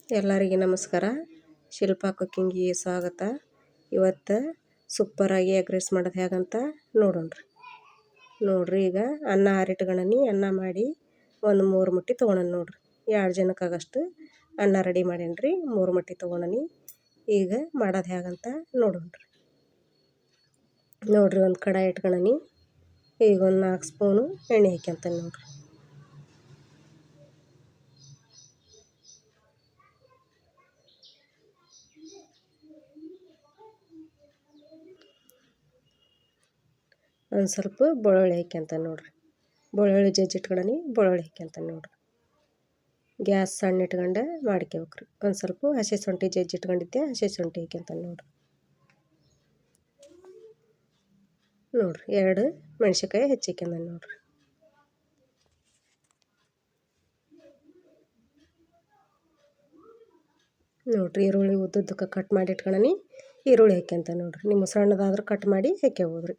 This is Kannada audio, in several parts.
ಎಲ್ಲರಿಗೆ ನಮಸ್ಕಾರ. ಶಿಲ್ಪಾ ಕುಕ್ಕಿಂಗಿಗೆ ಸ್ವಾಗತ. ಇವತ್ತು ಸೂಪರಾಗಿ ಎಗ್ ರೈಸ್ ಮಾಡೋದು ಹೇಗಂತ ನೋಡ್ರಿ. ಈಗ ಅನ್ನ ಆರಿಟ್ಕೊಳ್ಳಿ. ಅನ್ನ ಮಾಡಿ ಒಂದು 3 ಮುಟ್ಟಿ ತೊಗೊಳೋಣ ನೋಡ್ರಿ. 2 ಜನಕ್ಕಾಗಷ್ಟು ಅನ್ನ ರೆಡಿ ಮಾಡೇನ್ರಿ. 3 ಮುಟ್ಟಿ ತೊಗೊಳೋಣ. ಈಗ ಮಾಡೋದು ಹೇಗಂತ ನೋಡ್ರಿ. ಒಂದು ಕಡಾಯಿ ಇಟ್ಕೊಳ್ಳೋಣ. ಈಗ ಒಂದು 4 ಸ್ಪೂನು ಎಣ್ಣೆ ಹಾಕ್ಯಂತಾನೆ ನೋಡ್ರಿ. ಒಂದು ಸ್ವಲ್ಪ ಬೆಳ್ಳುಳ್ಳಿ ಹಾಕ್ಯಂತಾನೆ ನೋಡ್ರಿ. ಬೆಳ್ಳುಳ್ಳಿ ಜಜ್ಜಿಟ್ಕೊಳ್ಳೋಣ. ಬೆಳ್ಳುಳ್ಳಿ ಹಾಕ್ಯಂತಾನೆ ನೋಡ್ರಿ. ಗ್ಯಾಸ್ ಸಣ್ಣ ಇಟ್ಕೊಂಡು ಮಾಡ್ಕೋಬೇಕ್ರಿ. ಒಂದು ಸ್ವಲ್ಪ ಹಸಿ ಶುಂಠಿ ಜಜ್ಜಿಟ್ಕೊಂಡಿದ್ದೆ, ಹಸಿ ಶುಂಠಿ ಹಾಕ್ಯಂತಾನೆ ನೋಡ್ರಿ. 2 ಮೆಣಸಿನ್ಕಾಯಿ ಹೆಚ್ಚಿಕ್ಯಂದಾನೆ ನೋಡ್ರಿ. ಈರುಳ್ಳಿ ಉದ್ದುದ್ದಕ್ಕೆ ಕಟ್ ಮಾಡಿ ಇಟ್ಕೊಳ್ಳೋಣ. ಈರುಳ್ಳಿ ಹಾಕ್ಯಂತಾನೆ ನೋಡ್ರಿ. ನಿಮ್ಮ ಸಣ್ಣದಾದ್ರೆ ಕಟ್ ಮಾಡಿ ಹಾಕ್ಯಬೋದ್ರಿ.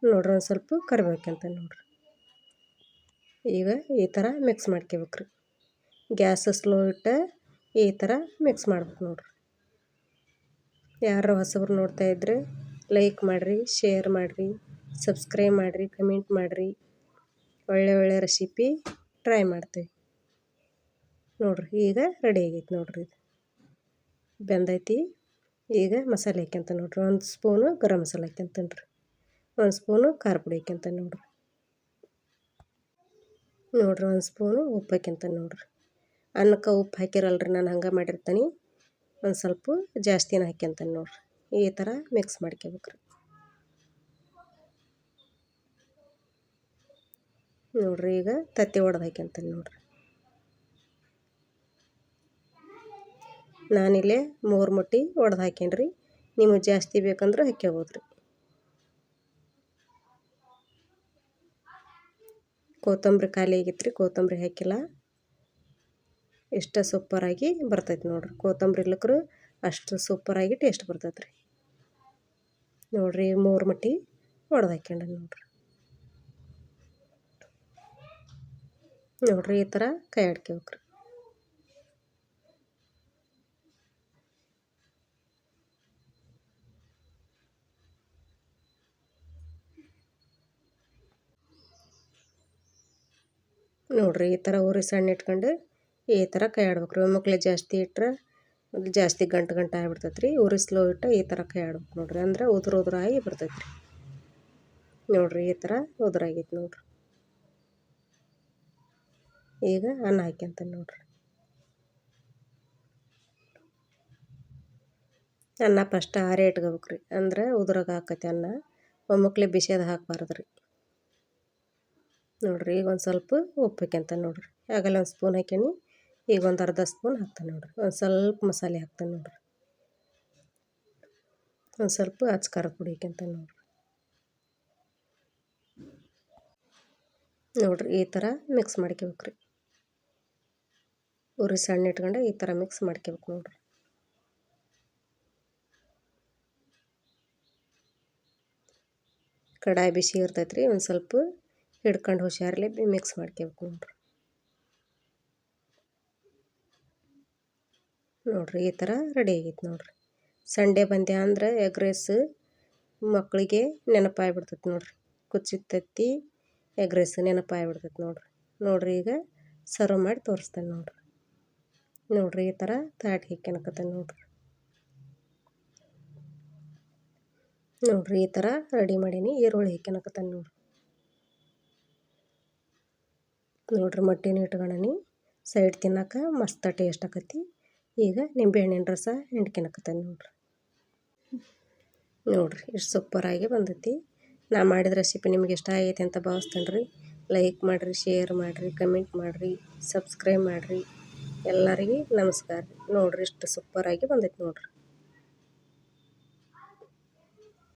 ಒಂದು ಸ್ವಲ್ಪ ಕರಿಬೇವು ಹಾಕ್ಯಂತಾನೆ ನೋಡ್ರಿ. ಈಗ ಈ ಥರ ಮಿಕ್ಸ್ ಮಾಡ್ಕೋಬೇಕ್ರಿ. ಗ್ಯಾಸ್ ಸ್ಲೋ ಇಟ್ಟು ಈ ಥರ ಮಿಕ್ಸ್ ಮಾಡ್ಬೇಕು ನೋಡ್ರಿ. ಯಾರು ಹೊಸಬ್ರು ನೋಡ್ತಾ ಇದ್ರೆ ಲೈಕ್ ಮಾಡಿರಿ, ಶೇರ್ ಮಾಡಿರಿ, ಸಬ್ಸ್ಕ್ರೈಬ್ ಮಾಡಿರಿ, ಕಮೆಂಟ್ ಮಾಡಿರಿ. ಒಳ್ಳೆ ರೆಸಿಪಿ ಟ್ರೈ ಮಾಡ್ತೀವಿ ನೋಡ್ರಿ. ಈಗ ರೆಡಿ ಆಗೈತೆ ನೋಡ್ರಿ. ಇದು ಬೆಂದೈತಿ. ಈಗ ಮಸಾಲೆ ಹಾಕ್ಯಂತ ನೋಡ್ರಿ. 1 ಸ್ಪೂನು ಗರಂ ಮಸಾಲೆ ಹಾಕ್ಯಂತಾನೆ ರೀ. 1 ಸ್ಪೂನು ಖಾರ ಪುಡಿ ಹಾಕ್ಯಂತಾನೆ ನೋಡ್ರಿ. 1 ಸ್ಪೂನು ಉಪ್ಪು ಹಾಕ್ಯಂತಾನೆ ನೋಡ್ರಿ. ಅನ್ನಕ್ಕೆ ಉಪ್ಪು ಹಾಕಿರಲ್ರಿ, ನಾನು ಹಂಗೆ ಮಾಡಿರ್ತೀನಿ. ಒಂದು ಸ್ವಲ್ಪ ಜಾಸ್ತಿನೇ ಹಾಕ್ಯಂತಾನೆ ನೋಡ್ರಿ. ಈ ಥರ ಮಿಕ್ಸ್ ಮಾಡ್ಕೋಬೇಕ್ರಿ ನೋಡ್ರಿ. ಈಗ ತತ್ತಿ ಒಡೆದು ಹಾಕ್ಯಂತಾನೆ ನೋಡ್ರಿ. ನಾನಿಲ್ಲೇ 3 ಮುಟ್ಟಿ ಒಡೆದು ಹಾಕ್ಯನ್ರಿ. ನಿಮಗೆ ಜಾಸ್ತಿ ಬೇಕಂದ್ರೆ ಹಾಕ್ಕೋಬೋದ್ರಿ. ಕೊತ್ತಂಬರಿ ಖಾಲಿ ಆಗಿತ್ತು ರೀ, ಕೊತ್ತಂಬರಿ ಹಾಕಿಲ್ಲ. ಇಷ್ಟ ಸೂಪರಾಗಿ ಬರ್ತೈತೆ ನೋಡ್ರಿ. ಕೊತ್ತಂಬರಿ ಇಲ್ಲಕ್ರು ಅಷ್ಟು ಸೂಪರಾಗಿ ಟೇಸ್ಟ್ ಬರ್ತೈತೆ ರೀ ನೋಡ್ರಿ. 3 ಮುಟ್ಟಿ ಒಡೆದು ಹಾಕ್ಯಂಡ ನೋಡ್ರಿ. ಈ ಥರ ಕೈ ಆಡ್ಕೋಬೇಕ್ರಿ. ನೋಡ್ರಿ. ಈ ಥರ ಉರಿ ಸಣ್ಣ ಇಟ್ಕೊಂಡು ಈ ಥರ ಕೈ ಆಡ್ಬೇಕ್ರಿ. ಒಮ್ಮಕ್ಲೆ ಜಾಸ್ತಿ ಇಟ್ರೆ ಜಾಸ್ತಿ ಗಂಟು ಆಗಿಬಿಡ್ತೈತೆ ರೀ. ಉರಿ ಸ್ಲೋ ಇಟ್ಟು ಈ ಥರ ಕೈ ಆಡ್ಬೇಕು ನೋಡ್ರಿ. ಅಂದ್ರೆ ಉದುರಾಗಿ ಬರ್ತೈತೆ ರೀ ನೋಡ್ರಿ. ಈ ಥರ ಉದುರಾಗೈತೆ ನೋಡ್ರಿ. ಈಗ ಅನ್ನ ಹಾಕ್ಯಂತಾನೆ ನೋಡ್ರಿ. ಅನ್ನ ಫಸ್ಟ್ ಆರೇ ಇಟ್ಕೋಬೇಕ್ರಿ. ಅಂದ್ರೆ ಉದುರಾಗ ಹಾಕೈತೆ ಅನ್ನ. ಒಮ್ಮಕ್ಲೆ ಬಿಸಿದು ಹಾಕಬಾರ್ದು ರೀ ನೋಡ್ರಿ. ಈಗ ಒಂದು ಸ್ವಲ್ಪ ಉಪ್ಪು ಹಾಕ್ಯಂತಾನೆ ನೋಡ್ರಿ. ಆಗಲ್ಲ 1 ಸ್ಪೂನ್ ಹಾಕ್ಯಾನಿ. ಈಗ ಒಂದು ಅರ್ಧ ಸ್ಪೂನ್ ಹಾಕ್ತಾನೆ ನೋಡ್ರಿ. ಒಂದು ಸ್ವಲ್ಪ ಮಸಾಲೆ ಹಾಕ್ತಾನೆ ನೋಡ್ರಿ. ಒಂದು ಸ್ವಲ್ಪ ಅಚ್ಚ ಖಾರದ ಪುಡಿ ಹಾಕ್ಯಂತಾನೆ ನೋಡ್ರಿ. ಈ ಥರ ಮಿಕ್ಸ್ ಮಾಡ್ಕೋಬೇಕ್ರಿ. ಉರಿ ಸಣ್ಣ ಇಟ್ಕೊಂಡು ಈ ಥರ ಮಿಕ್ಸ್ ಮಾಡ್ಕೋಬೇಕು ನೋಡ್ರಿ. ಕಡಾಯಿ ಬಿಸಿ ಇರ್ತೈತೆ ರೀ. ಒಂದು ಸ್ವಲ್ಪ ಹಿಡ್ಕೊಂಡು ಹುಷಾರಲ್ಲಿ ಮಿಕ್ಸ್ ಮಾಡ್ಕೋಬೇಕು ನೋಡ್ರಿ. ಈ ಥರ ರೆಡಿ ಆಗೈತೆ ನೋಡ್ರಿ. ಸಂಡೇ ಬಂದೆ ಅಂದ್ರೆ ಎಗ್ ರೈಸ್ ಮಕ್ಕಳಿಗೆ ನೆನಪಾಗ್ಬಿಡ್ತೈತೆ ನೋಡ್ರಿ. ಕುಚ್ಚಿದ ತತ್ತಿ ಎಗ್ ರೈಸ್ ನೆನಪಾಗ್ಬಿಡ್ತೈತೆ ನೋಡ್ರಿ. ಈಗ ಸರ್ವ್ ಮಾಡಿ ತೋರಿಸ್ತಾನೆ ನೋಡ್ರಿ. ಈ ಥರ ತಾಟ್ ಹಾಕ್ಯನಕತ್ತಾನೆ ನೋಡ್ರಿ. ಈ ಥರ ರೆಡಿ ಮಾಡೀನಿ. ಈರುಳ್ಳಿ ಹಾಕ್ಯನಕತ್ತಾನೆ ನೋಡ್ರಿ. ಮಟ್ಟಿನ ಇಟ್ಕೊಳ್ಳೋಣ. ಸೈಡ್ ತಿನ್ನಕ್ಕೆ ಮಸ್ತ್ ಟೇಸ್ಟ್ ಆಕತಿ. ಈಗ ನಿಂಬೆಹಣ್ಣಿನ ರಸ ಹಿಂಡ್ಕೊಳಕತ್ತಾನೆ ನೋಡ್ರಿ. ಇಷ್ಟು ಸೂಪರಾಗಿ ಬಂದೈತಿ. ನಾ ಮಾಡಿದ ರೆಸಿಪಿ ನಿಮ್ಗೆ ಇಷ್ಟ ಆಗೈತೆ ಅಂತ ಭಾವಿಸ್ತೇನೆ ರೀ. ಲೈಕ್ ಮಾಡಿರಿ, ಶೇರ್ ಮಾಡಿರಿ, ಕಮೆಂಟ್ ಮಾಡಿರಿ, ಸಬ್ಸ್ಕ್ರೈಬ್ ಮಾಡಿರಿ. ಎಲ್ಲರಿಗೆ ನಮಸ್ಕಾರ ನೋಡ್ರಿ. ಇಷ್ಟು ಸೂಪರಾಗಿ ಬಂದೈತೆ ನೋಡ್ರಿ.